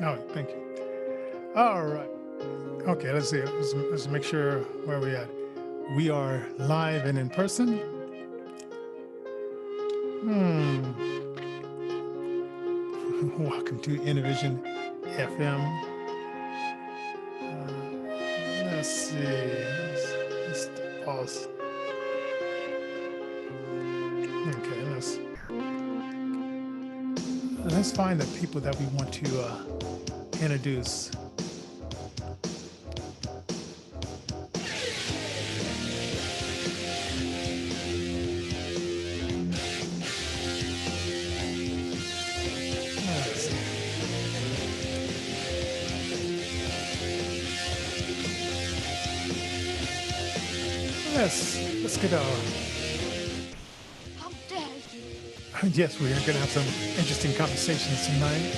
Oh, thank you. All right. Okay, let's see. Let's make sure where we at. We are live and in person. Welcome to Innervision FM. Let's see. Let's pause. Okay, let's find the people that we want to introduce. Let's get How dare you? yes, we are going to have some interesting conversations tonight.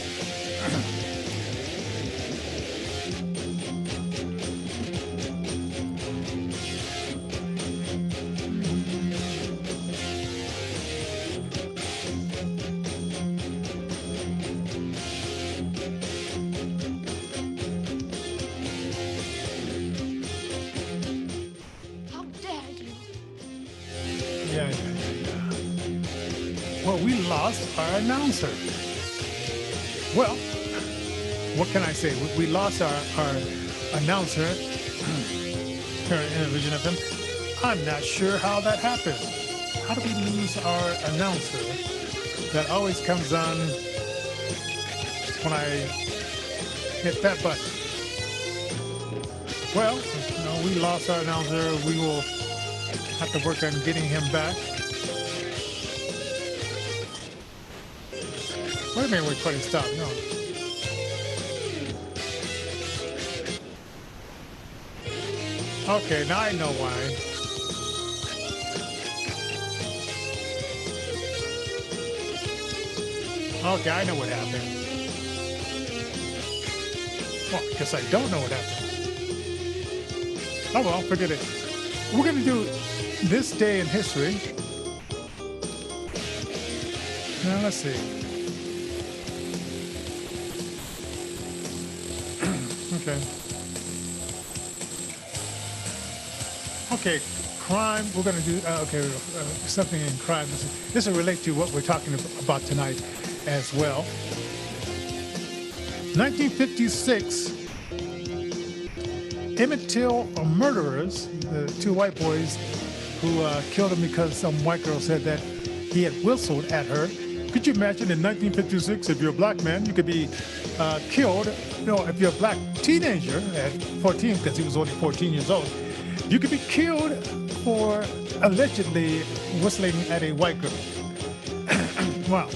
How dare you? Yeah. Well, we lost our announcer. Well, what can I say? We lost our announcer here at Innervision FM. I'm not sure how that happened. How do we lose our announcer that always comes on when I hit that button? Well, we lost our announcer. We will have to work on getting him back. Wait a minute, we're quite stop. No. Okay, now I know why. Okay, I know what happened. Well, I guess I don't know what happened. Oh well, forget it. We're going to do this day in history. Now, let's see. Okay, crime. We're going to do, something in crime. This will relate to what we're talking about tonight as well. 1956, Emmett Till murderers, the two white boys who killed him because some white girl said that he had whistled at her. Could you imagine in 1956, if you're a black man, you could be killed. If you're a black teenager at 14, because he was only 14 years old, you could be killed for allegedly whistling at a white girl. Wow.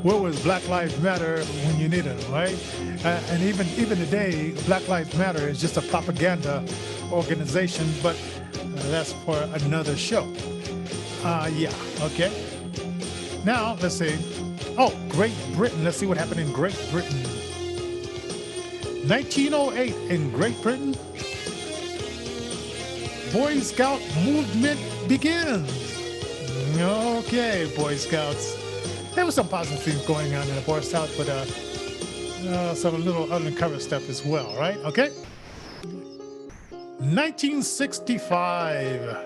Where was Black Lives Matter when you needed them, right? And even today, Black Lives Matter is just a propaganda organization, but that's for another show. Yeah, okay. Now, let's see. Oh, Great Britain. Let's see what happened in Great Britain. 1908 in Great Britain, Boy Scout movement begins. Okay, Boy Scouts. There was some positive things going on in the Boy Scouts, but some little undercover stuff as well, right? Okay. 1965.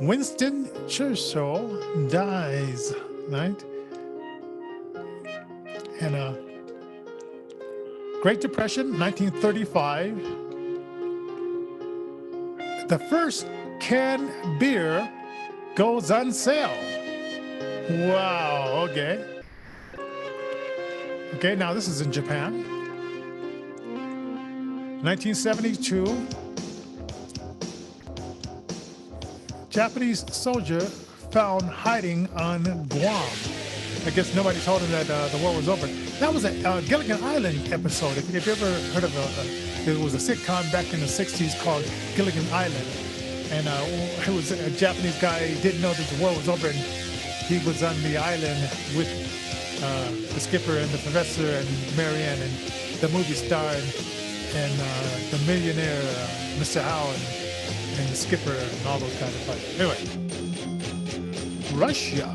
Winston Churchill dies, right? And Great Depression, 1935. The first canned beer goes on sale. Wow, okay. Okay, now this is in Japan. 1972. Japanese soldier found hiding on Guam. I guess nobody told him that the war was over. That was a Gilligan Island episode. If you ever heard of there was a sitcom back in the 60s called Gilligan Island. And it was a Japanese guy, he didn't know that the war was over, and he was on the island with the skipper and the professor and Marianne and the movie star and the millionaire, Mr. Howe, and the skipper and all those kind of fights. Anyway, Russia,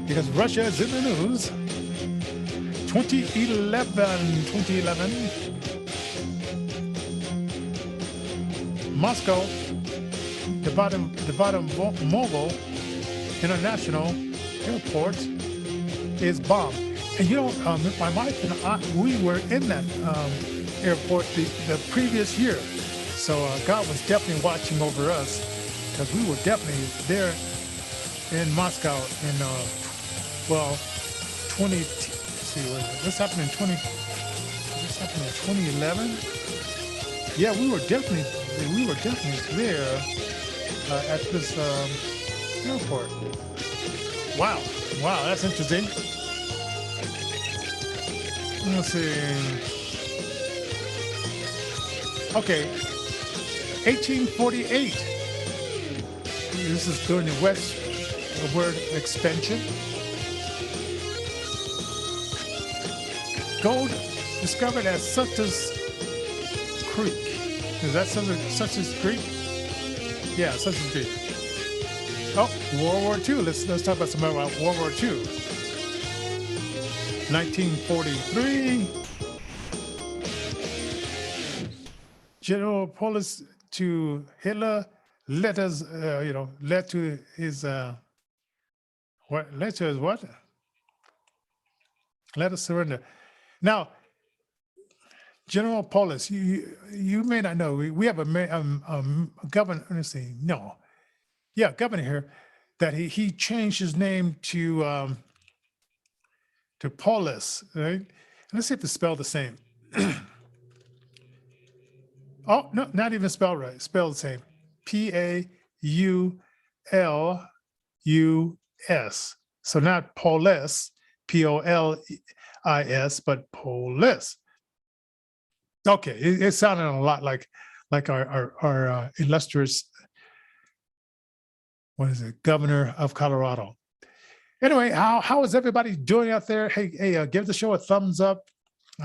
because Russia is in the news. 2011, Moscow, Mobile International Airport is bombed. And you know, my wife and I, we were in that airport the previous year. So God was definitely watching over us, because we were definitely there in Moscow in, 20, see, this happened in 2011? Yeah, we were definitely there at this airport. Wow, that's interesting. Let's see. Okay, 1848. This is during the westward expansion. Gold discovered at Sutter's Creek. Is that Sutter's Creek? Yeah, Sutter's Creek. Oh, World War II. Let's talk about some about World War II. 1943. General Paulus to Hitler led to his what? Led to his what? Let us surrender. Now, General Paulus, you may not know, we have a governor. Let's see, governor here, that he changed his name to Paulus, right? Let's see if it's spelled the same. Oh, no, not even spelled right. Spelled the same. Paulus. So not Paulus, Polis, but Paulus. Okay, it sounded a lot like our illustrious, governor of Colorado. Anyway, how is everybody doing out there? Hey, give the show a thumbs up,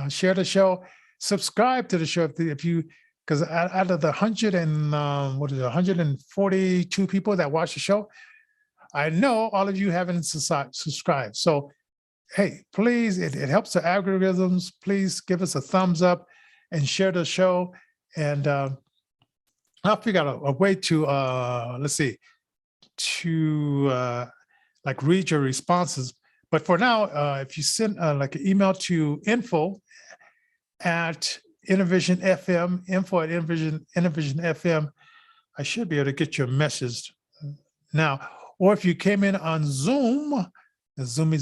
share the show, subscribe to the show if you, because out of the 142 people that watch the show, I know all of you haven't subscribed. So, hey, please, it helps the algorithms. Please give us a thumbs up and share the show. And I'll figure out a way to, read your responses. But for now, if you send an email to info@Innervision FM, Innervision FM, I should be able to get your message now. Or if you came in on Zoom, Zoom,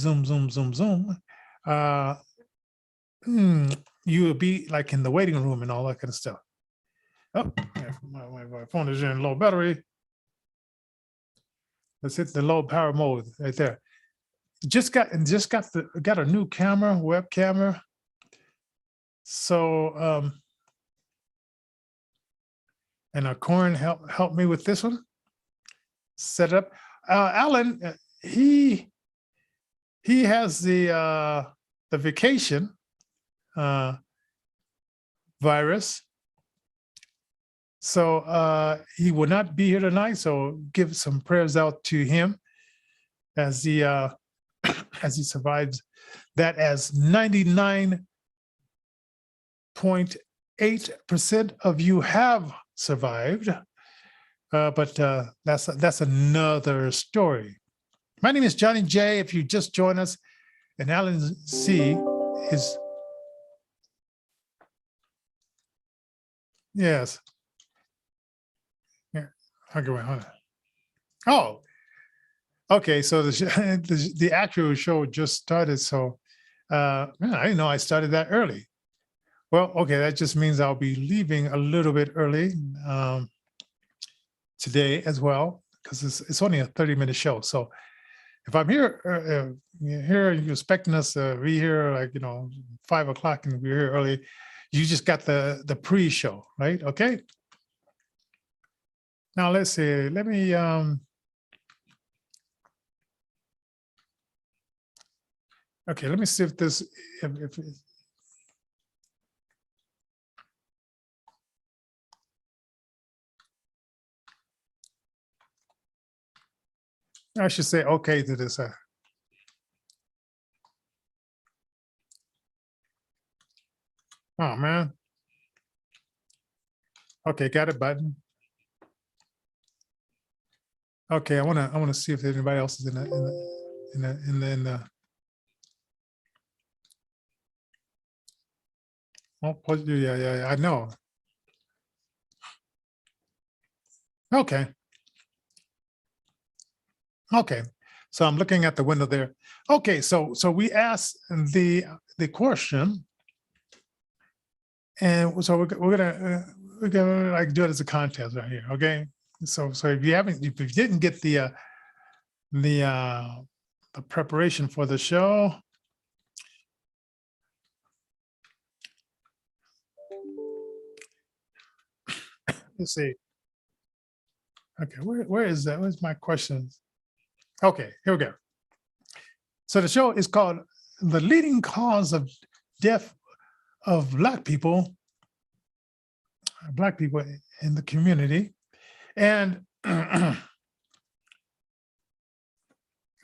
you would be like in the waiting room and all that kind of stuff. Oh, my phone is in low battery. Let's hit the low power mode right there. Just got a new camera, web camera. So and Corin helped me with this one. Set up. Alan, he has the vacation virus. So he will not be here tonight. So give some prayers out to him as he survives that, as 99.8% of you have survived. But that's another story. My name is Johnnie J. If you just joined us, and Alan C. is, yes. Yeah. Okay, wait, hold on. Oh, okay. So the actual show just started. So I didn't know I started that early. Well, okay, that just means I'll be leaving a little bit early today as well, because it's only a 30-minute show. So if I'm here, you're expecting us to be here 5 o'clock and we're here early, you just got the pre-show, right? Okay. Now let's see. Let me okay. Let me see if this if I should say okay to this. Oh man. Okay, got it button. Okay, I wanna see if anybody else is in the oh, yeah, I know. Okay. Okay. So I'm looking at the window there. Okay, so we asked the question, and so we're gonna like do it as a contest right here. Okay. So if you didn't get the uh the preparation for the show, let's see. Okay, where is that? Where's my questions? Okay, here we go. So the show is called "The Leading Cause of Death of Black People in the Community," and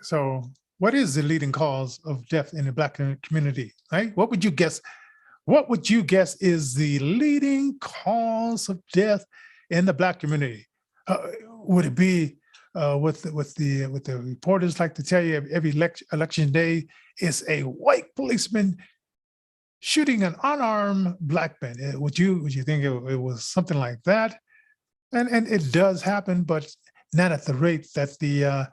so what is the leading cause of death in the Black community? Right? What would you guess? What would you guess is the leading cause of death in the Black community? Would it be what the reporters like to tell you every election day is a white policeman shooting an unarmed Black man? Would you think it was something like that? And it does happen, but not at the rate that the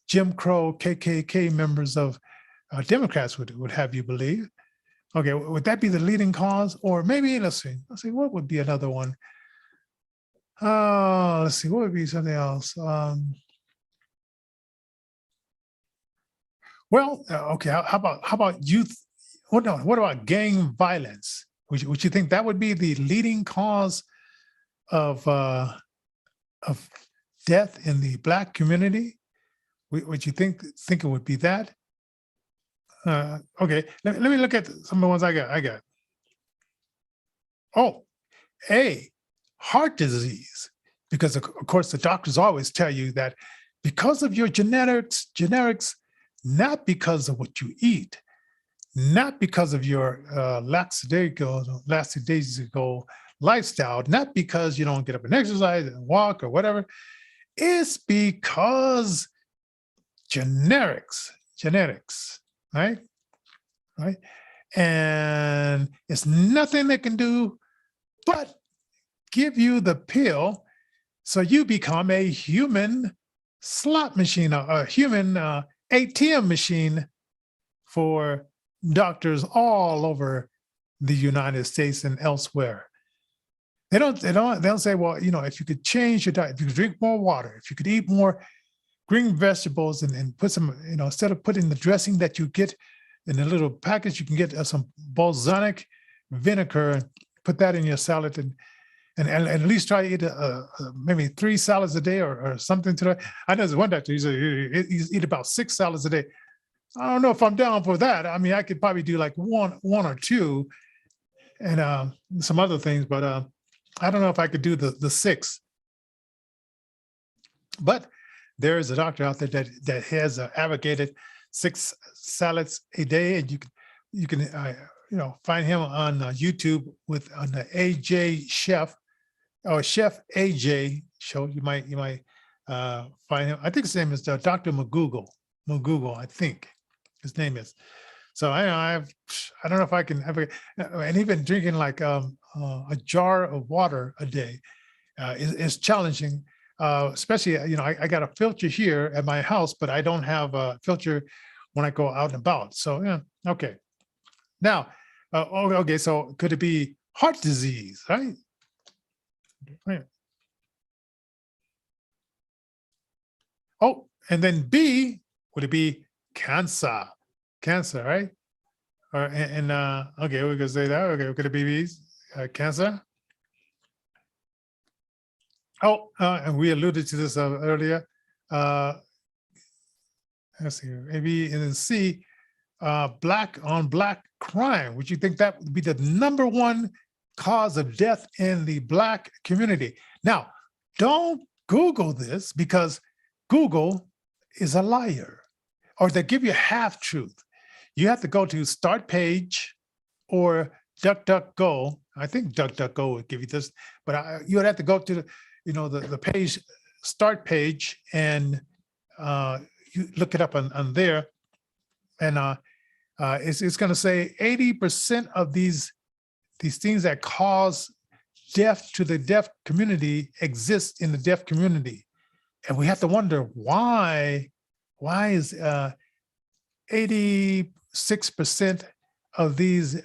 Jim Crow KKK members of Democrats would have you believe. Okay, would that be the leading cause? Or maybe, let's see, what would be another one? Let's see, what would be something else? Well, okay, how about youth? What about gang violence? Would you think that would be the leading cause of death in the Black community? Would you think it would be that? Okay, let me look at some of the ones I got. Oh, A, heart disease, because of course the doctors always tell you that because of your genetics, not because of what you eat, not because of your lackadaisical lifestyle, not because you don't get up and exercise and walk or whatever. It's because genetics, right? Right. And it's nothing they can do but give you the pill so you become a human slot machine, a human ATM machine for doctors all over the United States and elsewhere. They don't say, well, if you could change your diet, if you could drink more water, if you could eat more green vegetables and put some, instead of putting the dressing that you get in a little package, you can get some balsamic vinegar and put that in your salad and at least try to eat maybe 3 salads a day or something to that. I know there's one doctor, he's eat about 6 salads a day. I don't know if I'm down for that. I mean, I could probably do like one or two and some other things, but I don't know if I could do the 6. But there is a doctor out there that has advocated 6 salads a day, and you can find him on YouTube on the AJ Chef or Chef AJ show. You might find him. I think his name is Dr. McGoogle, I think his name is. So I don't know if I can ever, and even drinking like a jar of water a day is challenging. Especially, I got a filter here at my house, but I don't have a filter when I go out and about. So, yeah, okay. Now, okay, so could it be heart disease, right? Right. Oh, and then B, would it be cancer? Cancer, right? Okay, we could say that. Okay, could it be B, cancer? Oh, and we alluded to this earlier. Let's see, maybe in C, black on black crime. Would you think that would be the #1 cause of death in the Black community? Now, don't Google this because Google is a liar, or they give you half truth. You have to go to start page, or DuckDuckGo. I think DuckDuckGo would give you this, but you would have to go to the page, start page, and you look it up on there, and it's going to say 80% of these things that cause death to the deaf community exist in the deaf community, and we have to wonder why is 86% of these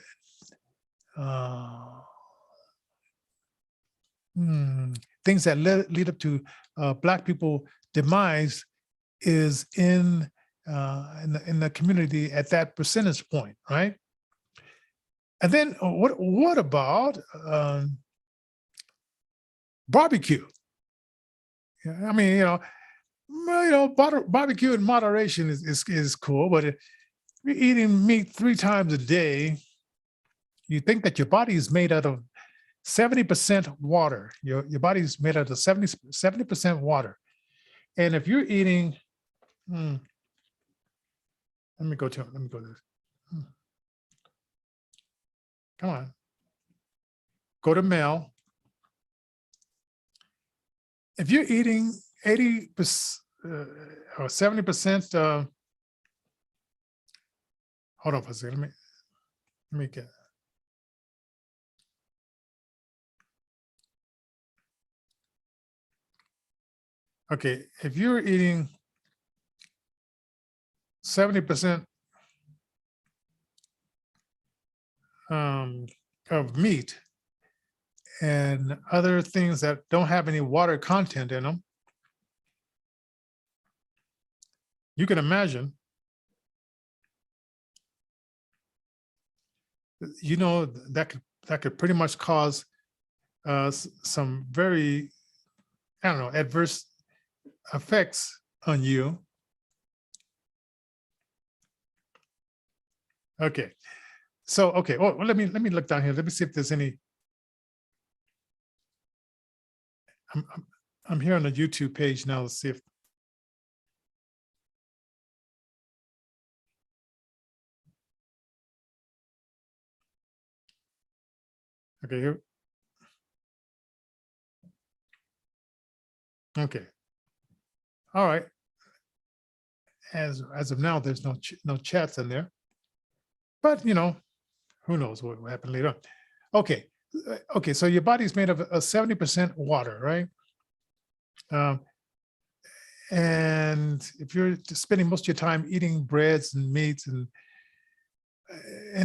things that lead up to Black people demise is in the community at that percentage point, right? And then what about barbecue? I mean, barbecue in moderation is cool, but if you're eating meat 3 times a day, you think that your body is made out of 70% water. Your body is made out of 70% water. And if you're eating, let me go to this. Come on. Go to mail. If you're eating 80% or 70%, hold on for a second. Let me get. Okay, if you're eating 70% of meat and other things that don't have any water content in them, you can imagine, that could pretty much cause some very, adverse effects on you. Okay, so well, let me look down here. Let me see if there's any. I'm here on the YouTube page now. Let's see if. Okay, here. Okay. All right. As of now, there's no chats in there, but who knows what will happen later on. Okay. Okay. So your body's made of 70% water, right? And if you're spending most of your time eating breads and meats and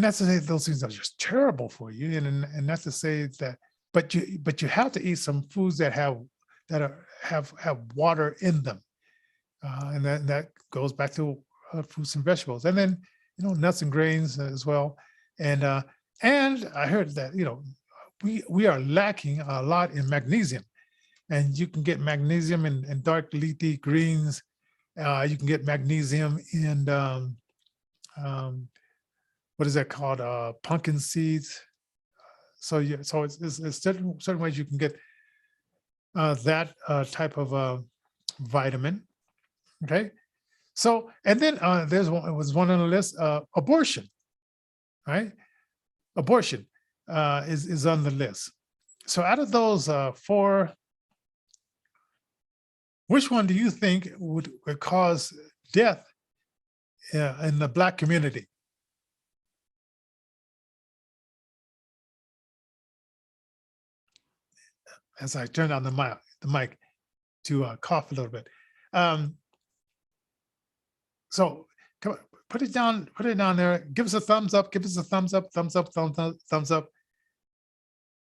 that's to say those things are just terrible for you, and that's to say that, but you have to eat some foods that have water in them, and that goes back to fruits and vegetables, and then nuts and grains as well, and I heard that we are lacking a lot in magnesium, and you can get magnesium in dark leafy greens. You can get magnesium in what is that called? Pumpkin seeds. So it's certain ways you can get that type of vitamin. Okay. So, and then was one on the list, abortion, right? Abortion is on the list. So out of those 4, which one do you think would cause death in the Black community? As I turn on the mic to cough a little bit. So come on, put it down there. Give us a thumbs up. Give us a thumbs up. Thumbs up. Thumbs up. Thumbs up.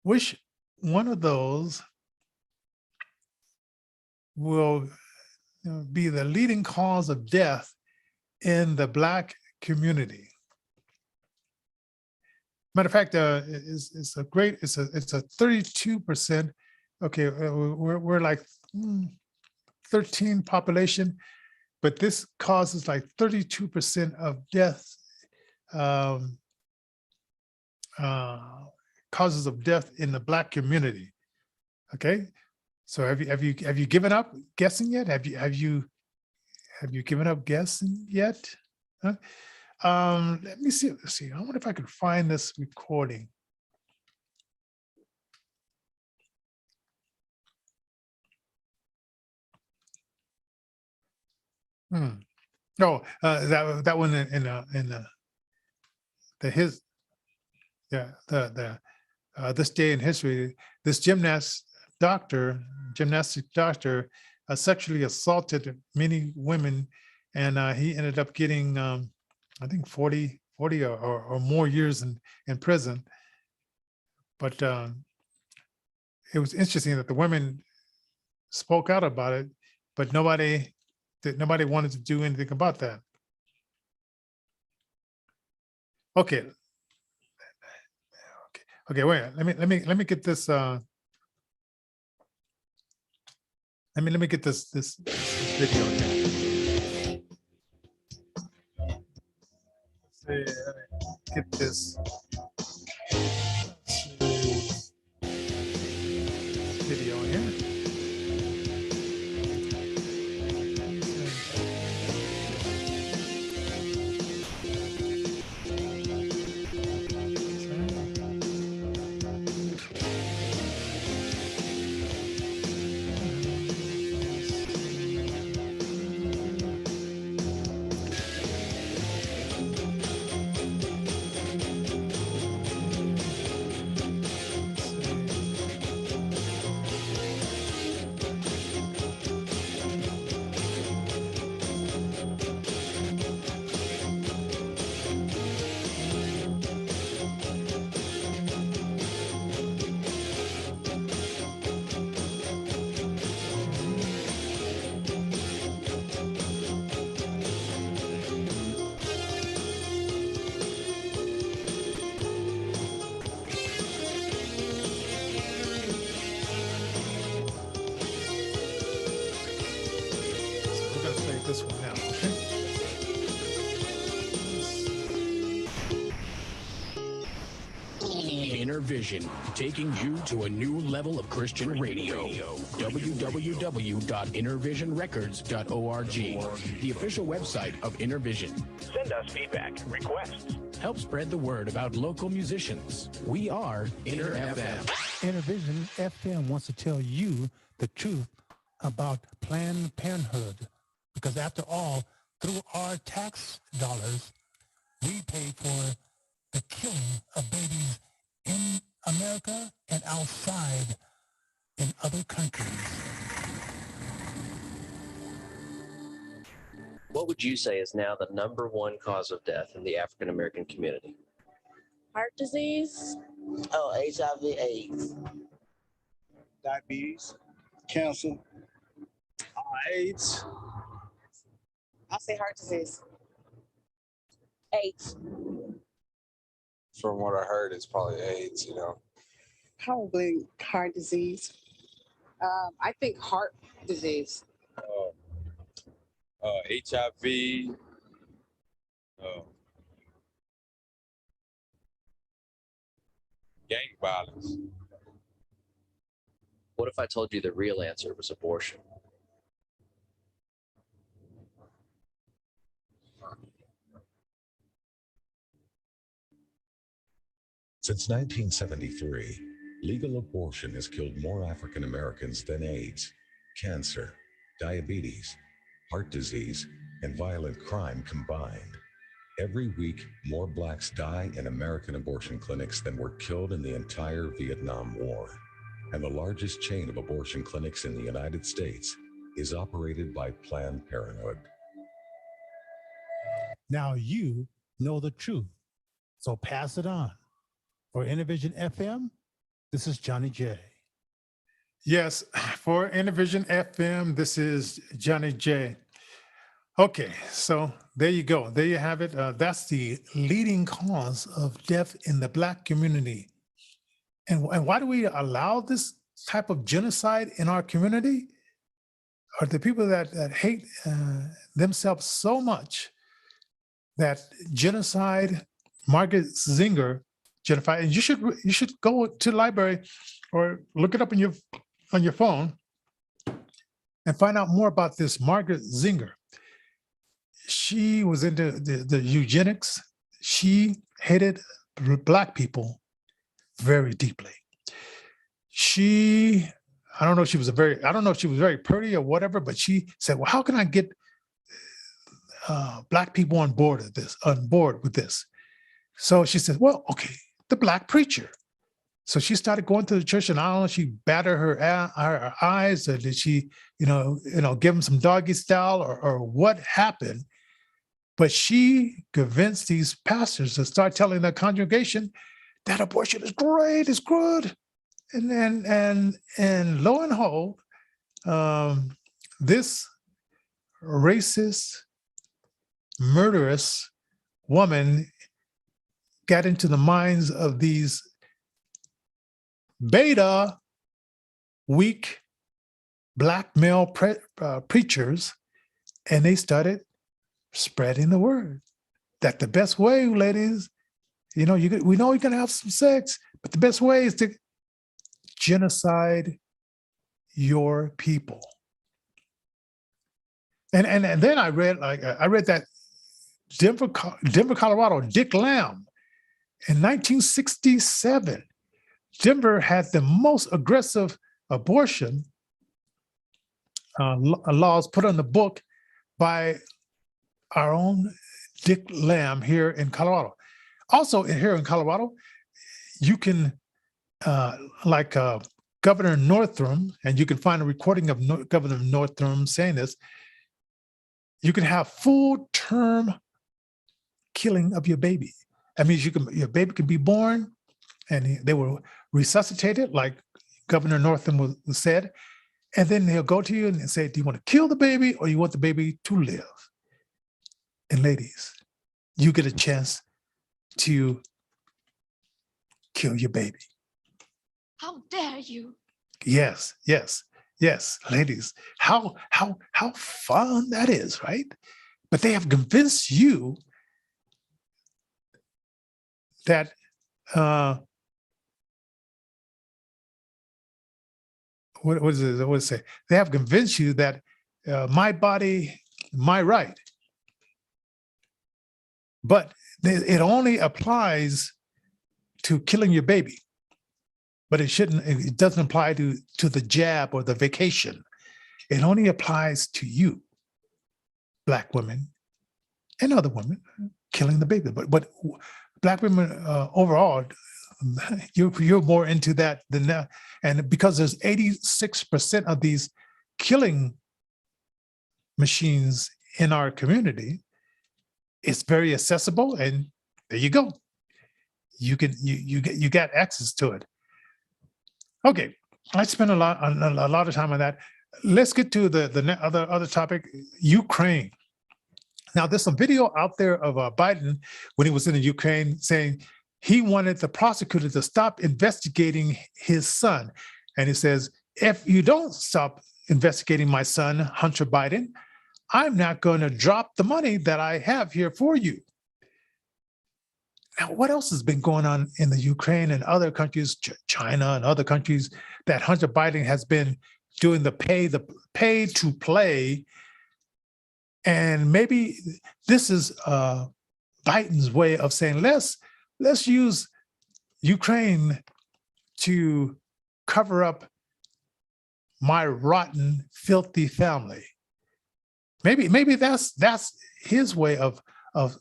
Which one of those will be the leading cause of death in the Black community? Matter of fact, it's a 32%. Okay, we're like 13 population, but this causes like 32% of deaths, causes of death in the Black community. Okay, so have you given up guessing yet? Have you given up guessing yet? Huh? Let me see. Let's see. I wonder if I could find this recording. No, that one in the his yeah the this day in history. This gymnastic doctor, sexually assaulted many women, and he ended up getting I think 40 or more years in prison. But it was interesting that the women spoke out about it, but nobody wanted to do anything about that. Okay. Okay, wait. Let me get this. Let me get this video here. Let me get this video here. This one now, okay? Innervision, taking you to a new level of Christian radio. www.innervisionrecords.org, the official website of Innervision. Send us feedback, requests. Help spread the word about local musicians. We are Inner FM. Innervision FM wants to tell you the truth about Planned Parenthood. Because after all, through our tax dollars, we pay for the killing of babies in America and outside in other countries. What would you say is now the #1 cause of death in the African American community? Heart disease. Oh, HIV/AIDS. Diabetes, cancer, AIDS. I'll say heart disease. AIDS. From what I heard, it's probably AIDS, you know. Probably heart disease. I think heart disease. HIV, gang violence. What if I told you the real answer was abortion? Since 1973, legal abortion has killed more African Americans than AIDS, cancer, diabetes, heart disease, and violent crime combined. Every week, more blacks die in American abortion clinics than were killed in the entire Vietnam War. And the largest chain of abortion clinics in the United States is operated by Planned Parenthood. Now you know the truth, so pass it on. For Innervision FM, this is Johnnie J. Yes, for Innervision FM, this is Johnnie J. Okay, so there you go. There you have it. That's the leading cause of death in the Black community. And why do we allow this type of genocide in our community? Are the people that hate themselves so much that genocide, Margaret Zinger, genocide, and you should go to the library or look it up on your phone and find out more about this Margaret Zinger. she was into the eugenics. She hated Black people very deeply. I don't know if she was very pretty or whatever, but she said, well, how can I get Black people on board with this? So she said, well, okay, the Black preacher. So she started going to the church, and I don't know, she battered her eyes, or did she, give them some doggy style, or what happened? But she convinced these pastors to start telling their congregation that abortion is great, it's good, and lo and behold, this racist, murderous woman got into the minds of these beta, weak, Black male preachers, and they started spreading the word that the best way, ladies, we know you're gonna have some sex, but the best way is to genocide your people. And then I read that Denver, Colorado, Dick Lamb in 1967. Denver had the most aggressive abortion laws put on the book by our own Dick Lamb here in Colorado. Also here in Colorado, you can, Governor Northam, and you can find a recording of Governor Northam saying this, you can have full-term killing of your baby. That means your baby can be born and they will resuscitate it, like Governor Northam said, and then they'll go to you and say, do you want to kill the baby or you want the baby to live? And ladies, you get a chance to kill your baby. How dare you? Yes, ladies. How fun that is, right? But they have convinced you that what does it say? They have convinced you that my body, my right. But it only applies to killing your baby. But it doesn't apply to the jab or the vacation. It only applies to you, Black women and other women, killing the baby. But Black women overall, you're more into that than that. And because there's 86% of these killing machines in our community, it's very accessible, and there you go. You got access to it. Okay, I spent a lot of time on that. Let's get to the other topic, Ukraine. Now, there's some video out there of Biden when he was in the Ukraine saying he wanted the prosecutor to stop investigating his son. And he says, if you don't stop investigating my son, Hunter Biden, I'm not going to drop the money that I have here for you. Now, what else has been going on in the Ukraine and other countries, China and other countries, that Hunter Biden has been doing the pay to play? And maybe this is Biden's way of saying, let's use Ukraine to cover up my rotten, filthy family. Maybe that's his way of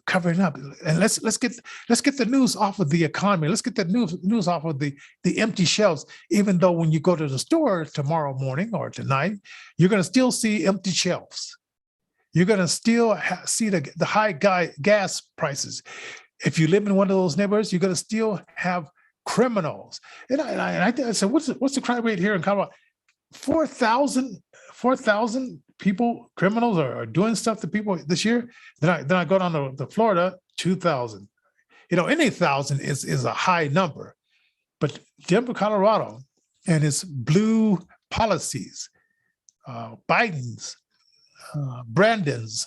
covering up. And let's get the news off of the economy. Let's get the news off of the empty shelves. Even though when you go to the store tomorrow morning or tonight, you're going to still see empty shelves. You're going to still see the high gas prices. If you live in one of those neighborhoods, you're going to still have criminals. And I said, what's the crime rate here in Colorado? 4,000 people, criminals are doing stuff to people this year. Then I go down to Florida, 2,000. Any 1,000 is a high number. But Denver, Colorado, and its blue policies, Biden's, Brandon's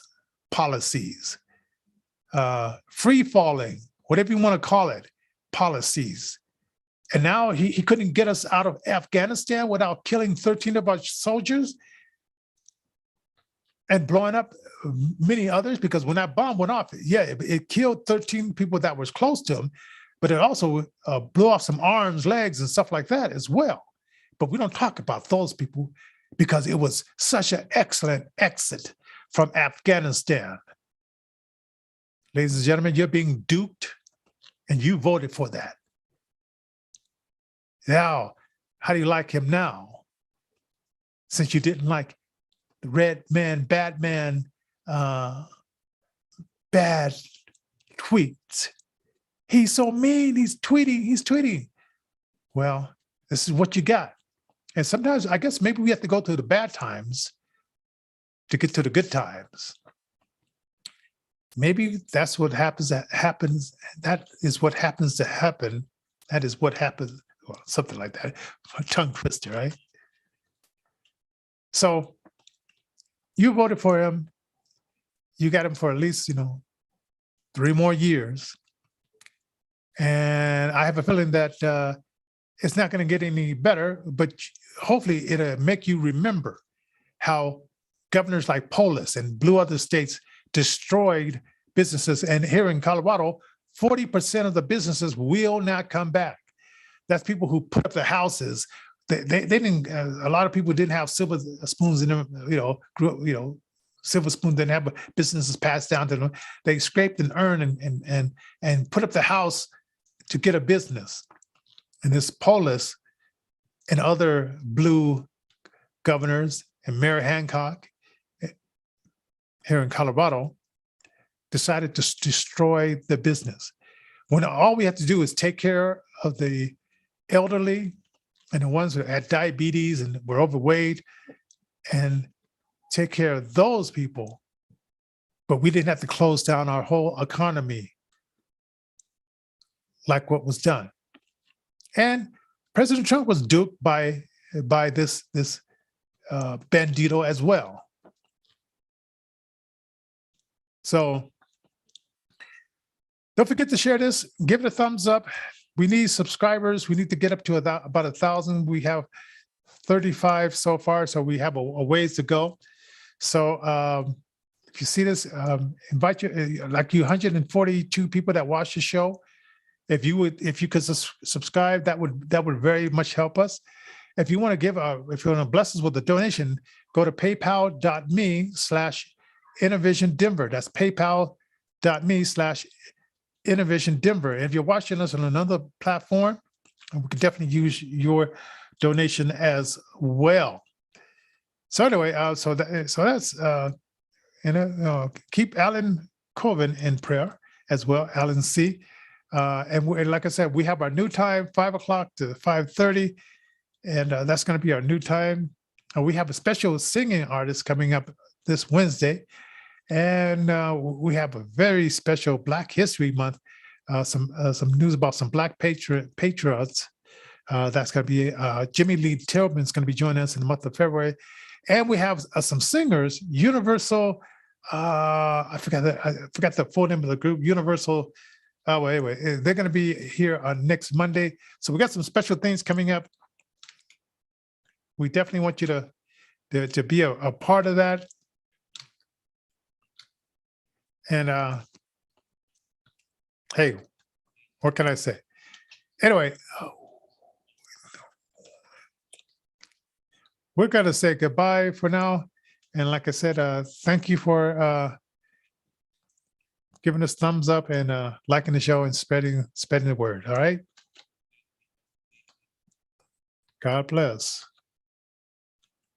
policies, free falling, whatever you want to call it, policies. And now he couldn't get us out of Afghanistan without killing 13 of our soldiers. and blowing up many others, because when that bomb went off, yeah, it killed 13 people that was close to him, but it also blew off some arms, legs, and stuff like that as well. But we don't talk about those people because it was such an excellent exit from Afghanistan. Ladies and gentlemen, you're being duped, and you voted for that. Now, how do you like him now? Since you didn't like the red man, bad man, bad tweets. He's so mean, he's tweeting. Well, this is what you got. And sometimes I guess maybe we have to go through the bad times to get to the good times. Maybe that's what happens. That is what happens to happen. That is what happens, well, something like that. A tongue twister, right? So you voted for him. You got him for at least, 3 more years. And I have a feeling that it's not going to get any better, but hopefully it'll make you remember how governors like Polis and blue other states destroyed businesses. And here in Colorado, 40% of the businesses will not come back. That's people who put up the houses. They didn't. A lot of people didn't have silver spoons in them. Silver spoon didn't have businesses passed down to them. They scraped and earned and put up the house to get a business. And this Polis and other blue governors and Mayor Hancock here in Colorado decided to destroy the business. When all we have to do is take care of the elderly and the ones that had diabetes and were overweight and take care of those people, but we didn't have to close down our whole economy like what was done. And President Trump was duped by this bandito as well. So don't forget to share this. Give it a thumbs up. We need subscribers. We need to get up to about 1,000. We have 35 so far, so we have a ways to go. So if you see this, invite you, like you 142 people that watch the show. If you could subscribe, that would very much help us. If you want to give if you want to bless us with a donation, go to paypal.me/Innervision Denver. That's paypal.me/Innervision Denver. And if you're watching us on another platform, we could definitely use your donation as well. So anyway, that's keep Alan Colvin in prayer as well, Alan C. And like I said, we have our new time, 5 o'clock to 5:30, and that's going to be our new time. We have a special singing artist coming up this Wednesday, and we have a very special Black History Month. Some news about some Black patriots. That's going to be Jimmy Lee Tillman's going to be joining us in the month of February, and we have some singers. Universal. I forgot the full name of the group. Universal. Oh, anyway, they're going to be here on next Monday. So we got some special things coming up. We definitely want you to be a part of that. And hey, what can I say? Anyway, we're going to say goodbye for now. And like I said, thank you for giving us thumbs up and liking the show and spreading the word. All right. God bless.